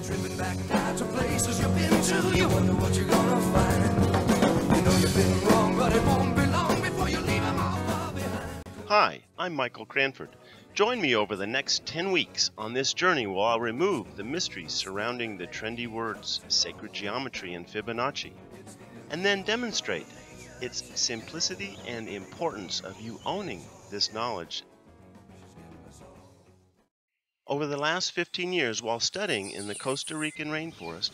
Tripping back now to places you've been to, you wonder what you're gonna find. You know you've been wrong, but it won't be long before you leave them all far behind. Hi, I'm Michael Cranford. Join me over the next 10 weeks on this journey where I'll remove the mysteries surrounding the trendy words Sacred Geometry and Fibonacci, and then demonstrate its simplicity and importance of you owning this knowledge. Over the last 15 years while studying in the Costa Rican rainforest,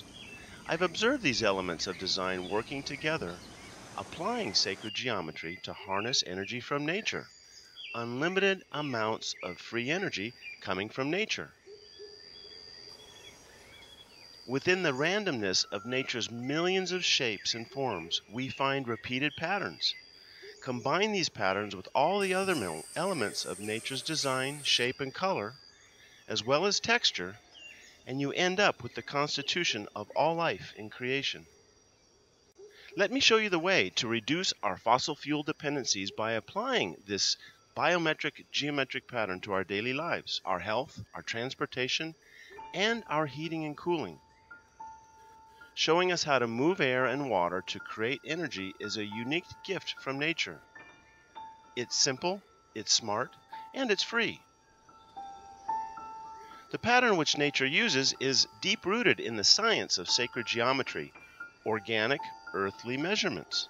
I've observed these elements of design working together, applying sacred geometry to harness energy from nature, unlimited amounts of free energy coming from nature. Within the randomness of nature's millions of shapes and forms, we find repeated patterns. Combine these patterns with all the other elements of nature's design, shape, and color, as well as texture, and you end up with the constitution of all life in creation. Let me show you the way to reduce our fossil fuel dependencies by applying this biometric geometric pattern to our daily lives, our health, our transportation, and our heating and cooling. Showing us how to move air and water to create energy is a unique gift from nature. It's simple, it's smart, and it's free. The pattern which nature uses is deep-rooted in the science of sacred geometry, organic, earthly measurements,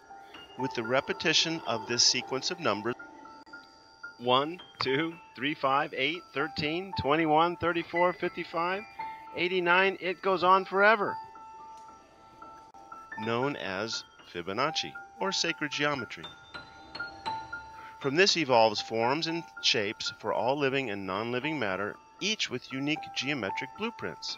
with the repetition of this sequence of numbers 1, 2, 3, 5, 8, 13, 21, 34, 55, 89, it goes on forever, known as Fibonacci, or sacred geometry. From this evolves forms and shapes for all living and non-living matter, each with unique geometric blueprints.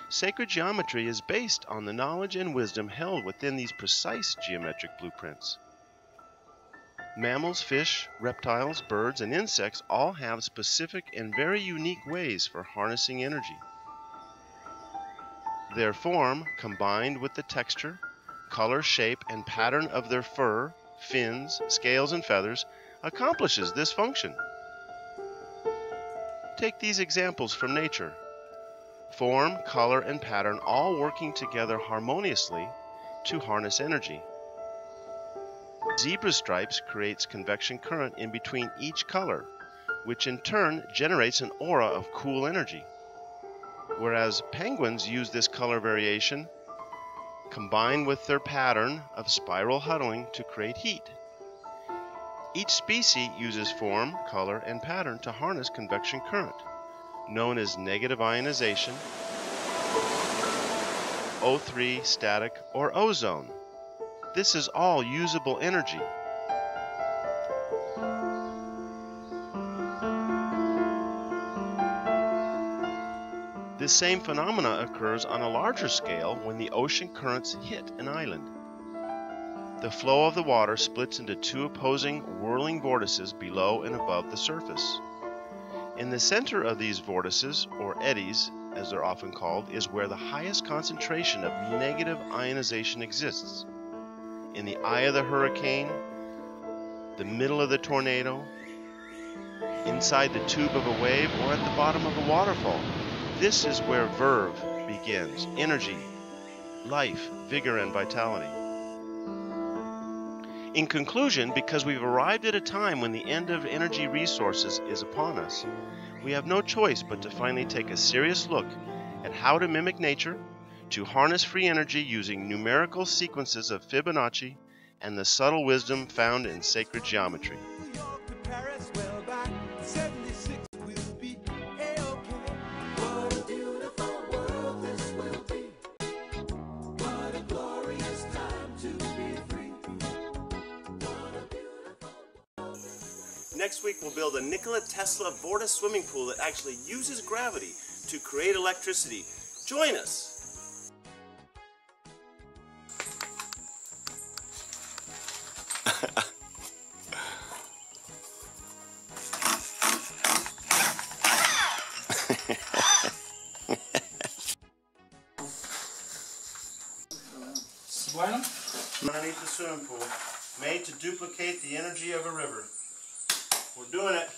Sacred geometry is based on the knowledge and wisdom held within these precise geometric blueprints. Mammals, fish, reptiles, birds, and insects all have specific and very unique ways for harnessing energy. Their form, combined with the texture, color, shape, and pattern of their fur, fins, scales, and feathers, accomplishes this function. Take these examples from nature. Form, color, and pattern all working together harmoniously to harness energy. Zebra stripes creates convection current in between each color, which in turn generates an aura of cool energy. Whereas penguins use this color variation combined with their pattern of spiral huddling to create heat. Each species uses form, color, and pattern to harness convection current, known as negative ionization, O3, static, or ozone. This is all usable energy. This same phenomena occurs on a larger scale when the ocean currents hit an island. The flow of the water splits into two opposing whirling vortices below and above the surface. In the center of these vortices, or eddies as they're often called, is where the highest concentration of negative ionization exists. In the eye of the hurricane, the middle of the tornado, inside the tube of a wave, or at the bottom of a waterfall. This is where verve begins, energy, life, vigor, and vitality. In conclusion, because we've arrived at a time when the end of energy resources is upon us, we have no choice but to finally take a serious look at how to mimic nature, to harness free energy using numerical sequences of Fibonacci and the subtle wisdom found in sacred geometry. Next week we'll build a Nikola Tesla vortex swimming pool that actually uses gravity to create electricity. Join us! Bueno. Underneath the swimming pool, made to duplicate the energy of a river. We're doing it.